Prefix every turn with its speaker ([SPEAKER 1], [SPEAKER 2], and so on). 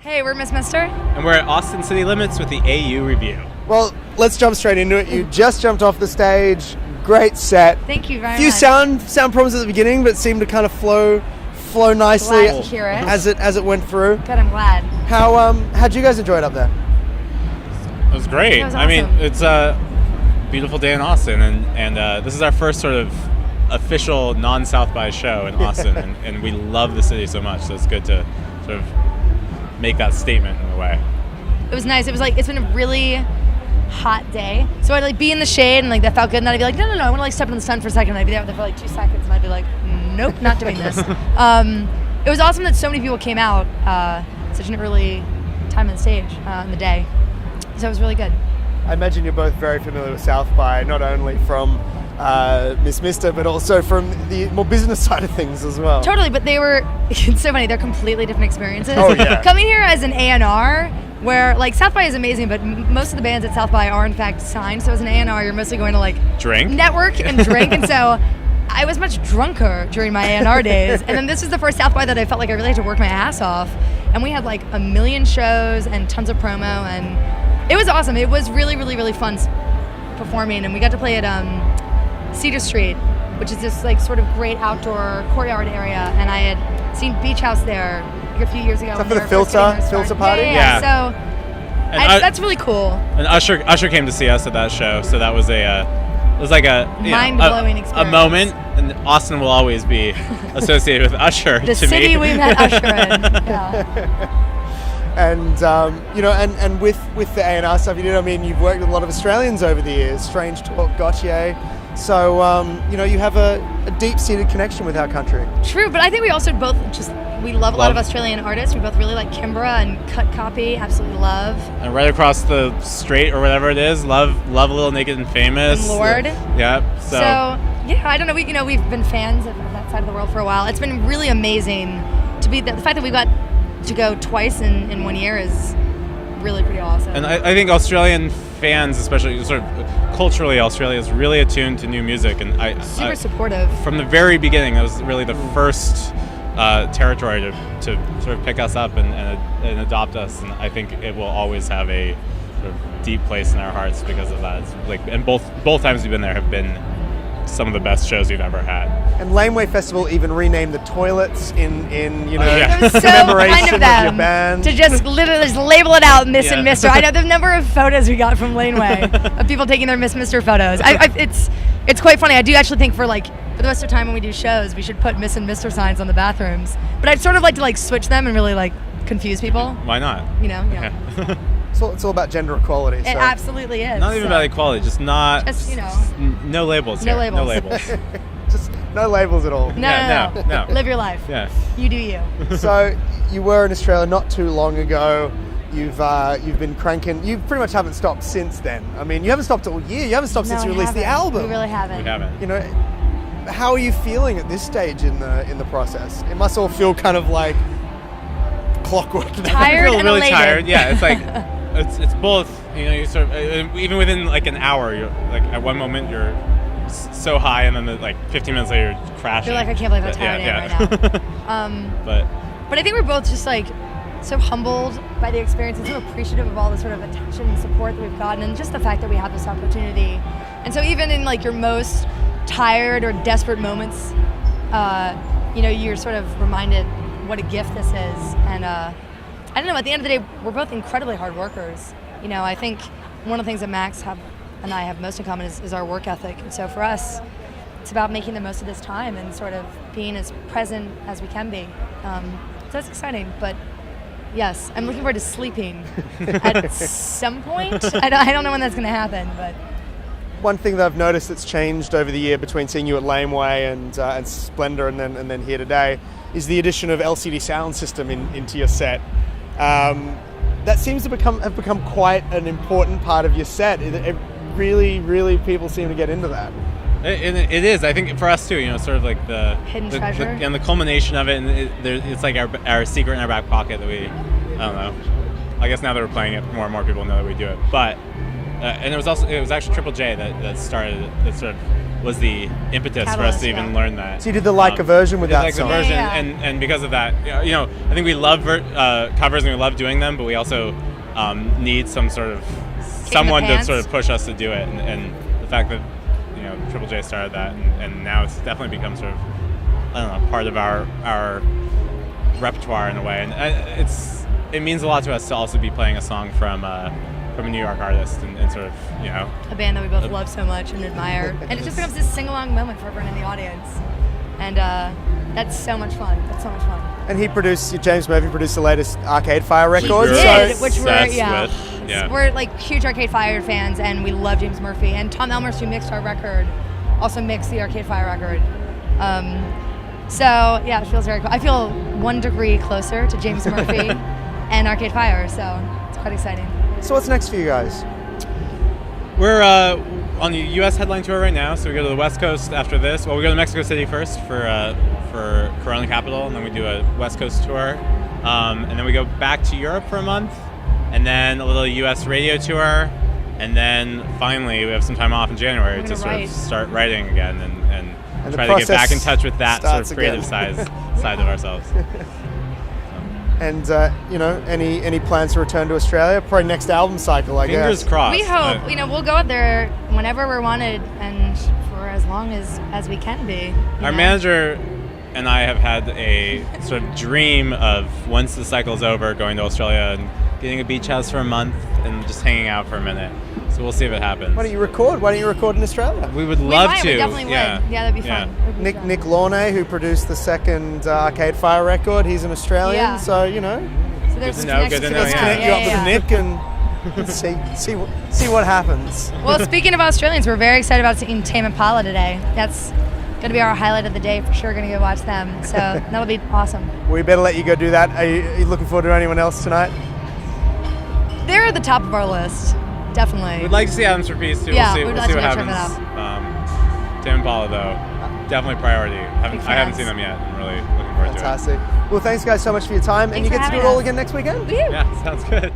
[SPEAKER 1] Hey, we're Miss Mister.
[SPEAKER 2] And we're at Austin City Limits with the AU Review.
[SPEAKER 3] Well, let's jump straight into it. You just jumped off the stage. Great set.
[SPEAKER 1] Thank you very
[SPEAKER 3] Few
[SPEAKER 1] much.
[SPEAKER 3] sound problems at the beginning, but seemed to kind of flow nicely
[SPEAKER 1] Glad to hear it.
[SPEAKER 3] as it went through.
[SPEAKER 1] Good, I'm glad.
[SPEAKER 3] How'd you guys enjoy it up there?
[SPEAKER 2] It was great.
[SPEAKER 1] It was
[SPEAKER 2] I mean,
[SPEAKER 1] awesome.
[SPEAKER 2] it's a beautiful day in Austin, and this is our first sort of official non-South by show in Austin, and we love the city so much, so it's good to sort of make that statement in a way.
[SPEAKER 1] It was nice. It was like, it's been a really hot day. So I'd like be in the shade and like that felt good, and then I'd be like, no, I want to like step in the sun for a second, and I'd be there for like 2 seconds, and I'd be like, nope, not doing this. It was awesome that so many people came out such an early time on the stage in the day. So it was really good.
[SPEAKER 3] I imagine you're both very familiar with South by, not only from Miss Mister, but also from the more business side of things as well.
[SPEAKER 1] Totally, but they were, it's so funny, they're completely different experiences.
[SPEAKER 3] Oh, yeah.
[SPEAKER 1] Coming here as an A&R, where like South by is amazing, but most of the bands at South by are in fact signed, so as an A&R you're mostly going to like
[SPEAKER 2] Drink?
[SPEAKER 1] network and drink, and so I was much drunker during my A&R days, and then this was the first South by that I felt like I really had to work my ass off, and we had like a million shows and tons of promo, and it was awesome. It was really, really, really fun performing, and we got to play at Cedar Street, which is this like sort of great outdoor courtyard area, and I had seen Beach House there a few years ago.
[SPEAKER 3] Is that
[SPEAKER 1] when
[SPEAKER 3] for
[SPEAKER 1] we
[SPEAKER 3] the
[SPEAKER 1] were first getting our
[SPEAKER 3] filter
[SPEAKER 1] start.
[SPEAKER 3] party?
[SPEAKER 1] Yeah. So
[SPEAKER 2] And
[SPEAKER 1] that's really cool.
[SPEAKER 2] And Usher came to see us at that show, so that was it was like a
[SPEAKER 1] mind-blowing
[SPEAKER 2] a
[SPEAKER 1] experience.
[SPEAKER 2] moment, and Austin will always be associated with Usher.
[SPEAKER 1] The
[SPEAKER 2] to
[SPEAKER 1] city
[SPEAKER 2] me.
[SPEAKER 1] we met Usher in. Yeah.
[SPEAKER 3] And and with the A&R stuff you did, I mean, you've worked with a lot of Australians over the years. Strange Talk, Gotye. So you have a deep-seated connection with our country.
[SPEAKER 1] True, but I think we also both we love a lot of Australian artists. We both really like Kimbra and Cut Copy, absolutely love.
[SPEAKER 2] And right across the strait or whatever it is, love a little Naked and Famous.
[SPEAKER 1] And Lord.
[SPEAKER 2] Yeah. So
[SPEAKER 1] yeah, I don't know. We've been fans of that side of the world for a while. It's been really amazing to be the fact that we got to go twice in 1 year is really pretty awesome.
[SPEAKER 2] And I think Australian fans, especially sort of culturally, Australia is really attuned to new music, and
[SPEAKER 1] super supportive.
[SPEAKER 2] From the very beginning, it was really the first territory to sort of pick us up and adopt us, and I think it will always have a sort of deep place in our hearts because of that. It's like, and both times we've been there have been some of the best shows we've ever had.
[SPEAKER 3] And Laneway Festival even renamed the toilets in
[SPEAKER 1] It was so
[SPEAKER 3] commemoration
[SPEAKER 1] kind of
[SPEAKER 3] of
[SPEAKER 1] them
[SPEAKER 3] your band.
[SPEAKER 1] to just literally just label it out, Miss
[SPEAKER 2] Yeah.
[SPEAKER 1] and Mister. I know the number of photos we got from Laneway of people taking their Miss Mister photos. It's quite funny. I do actually think for the rest of the time when we do shows, we should put Miss and Mister signs on the bathrooms. But I'd sort of like to switch them and really confuse people.
[SPEAKER 2] Why not?
[SPEAKER 1] Yeah.
[SPEAKER 3] It's all about gender equality.
[SPEAKER 1] It
[SPEAKER 3] So.
[SPEAKER 1] absolutely is.
[SPEAKER 2] Not even about equality, just not.
[SPEAKER 1] Just,
[SPEAKER 2] no labels.
[SPEAKER 1] No
[SPEAKER 2] here.
[SPEAKER 1] labels.
[SPEAKER 2] No labels.
[SPEAKER 3] Just no labels at all.
[SPEAKER 2] No.
[SPEAKER 1] Live your life.
[SPEAKER 2] Yeah.
[SPEAKER 1] You do you.
[SPEAKER 3] So you were in Australia not too long ago. You've been cranking. You pretty much haven't stopped since then. I mean, you haven't stopped all year. You haven't stopped since
[SPEAKER 1] No,
[SPEAKER 3] you
[SPEAKER 1] we
[SPEAKER 3] released the
[SPEAKER 1] haven't.
[SPEAKER 3] album.
[SPEAKER 1] We really haven't.
[SPEAKER 2] We haven't.
[SPEAKER 3] You know, how are you feeling at this stage in the process? It must all feel kind of like clockwork.
[SPEAKER 1] Tired
[SPEAKER 2] I feel
[SPEAKER 1] and
[SPEAKER 2] really
[SPEAKER 1] elated.
[SPEAKER 2] tired. Yeah, it's like it's both. You sort of even within like an hour, you're like at one moment you're so high, and then 15 minutes later you're crashing.
[SPEAKER 1] You're like, I can't believe how tired I am right now. But I think we're both just so humbled by the experience and so appreciative of all the sort of attention and support that we've gotten, and just the fact that we have this opportunity. And so even in your most tired or desperate moments, you're sort of reminded what a gift this is. And I don't know, at the end of the day, we're both incredibly hard workers. I think one of the things that Max and I have most in common is our work ethic. And so for us, it's about making the most of this time and sort of being as present as we can be. So that's exciting, but yes, I'm looking forward to sleeping at some point. I don't know when that's going to happen, but
[SPEAKER 3] One thing that I've noticed that's changed over the year between seeing you at Laneway and Splendour and then here today is the addition of LCD Soundsystem into your set. That seems to have become quite an important part of your set. It really, really, people seem to get into that.
[SPEAKER 2] It is. I think for us too. Sort of like the
[SPEAKER 1] Hidden treasure.
[SPEAKER 2] and the culmination of it, and it's like our secret in our back pocket that we. I don't know. I guess now that we're playing it, more and more people know that we do it. But and it was actually Triple J that sort of was the impetus for us to even learn that.
[SPEAKER 3] So you did the Leica version with that song.
[SPEAKER 2] The version, and because of that, I think we love covers and we love doing them, but we also need some sort of someone to sort of push us to do it, and the fact that Triple J started that, and now it's definitely become sort of, I don't know, part of our repertoire in a way, and it means a lot to us to also be playing a song from a New York artist and sort of
[SPEAKER 1] a band that we both love so much and admire, and it just becomes this sing-along moment for everyone in the audience, and that's so much fun.
[SPEAKER 3] And James Murphy produced the latest Arcade Fire record.
[SPEAKER 1] He did, which we're
[SPEAKER 2] we're
[SPEAKER 1] like huge Arcade Fire fans, and we love James Murphy. And Tom Elmers, who mixed our record, also mixed the Arcade Fire record. So yeah, it feels very cool. I feel 1 degree closer to James Murphy and Arcade Fire, so it's quite exciting.
[SPEAKER 3] So what's next for you guys?
[SPEAKER 2] We're on the U.S. headline tour right now, so we go to the West Coast after this. Well, we go to Mexico City first for Corona Capital, and then we do a West Coast tour, and then we go back to Europe for a month, and then a little U.S. radio tour, and then finally we have some time off in January to sort of start writing again and try to get back in touch with that sort of creative side of ourselves.
[SPEAKER 3] And any plans to return to Australia? Probably next album cycle, I guess.
[SPEAKER 2] Fingers crossed.
[SPEAKER 1] We hope. We'll go out there whenever we're wanted and for as long as we can be.
[SPEAKER 2] Our manager and I have had a sort of dream of, once the cycle's over, going to Australia and getting a beach house for a month and just hanging out for a minute. So we'll see if it happens.
[SPEAKER 3] Why don't you record in Australia?
[SPEAKER 2] We would love to.
[SPEAKER 1] We definitely would. Yeah, that'd be fun.
[SPEAKER 3] Nick Laneway, who produced the second Arcade Fire record, he's an Australian, so
[SPEAKER 1] So there's
[SPEAKER 2] good to know.
[SPEAKER 3] Let's connect you up with Nick and see what happens.
[SPEAKER 1] Well, speaking of Australians, we're very excited about seeing Tame Impala today. That's going to be our highlight of the day for sure. Going to go watch them, so that'll be awesome.
[SPEAKER 3] We better let you go do that. Are you looking forward to anyone else tonight?
[SPEAKER 1] They're at the top of our list, definitely.
[SPEAKER 2] We'd like to see Adams for Peace too.
[SPEAKER 1] Yeah,
[SPEAKER 2] we'll see what happens. Tame Impala though, definitely priority. I haven't seen them yet. I'm really looking forward to it.
[SPEAKER 3] Fantastic. Well, thanks guys so much for your time, and you get to do it all again next weekend.
[SPEAKER 2] Yeah, sounds good.